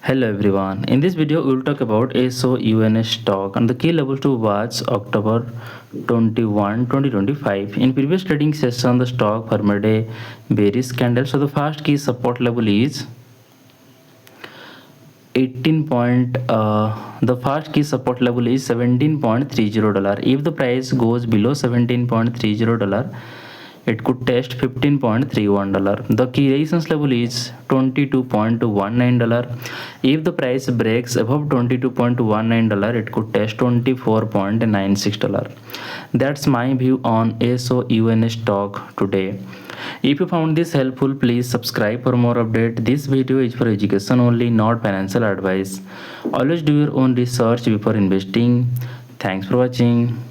Hello everyone. In this video, we will talk about SOUN stock and the key levels to watch October 21, 2025. In previous trading session, the stock formed a bearish candle. So the first key support level is 18 point. The first key support level is $17.30. If the price goes below $17.30, it could test $15.31. The key resistance level is $22.19. If the price breaks above $22.19, it could test $24.96. That's my view on SOUN stock today. If you found this helpful, please subscribe for more update. This video is for education only, not financial advice. Always do your own research before investing. Thanks for watching.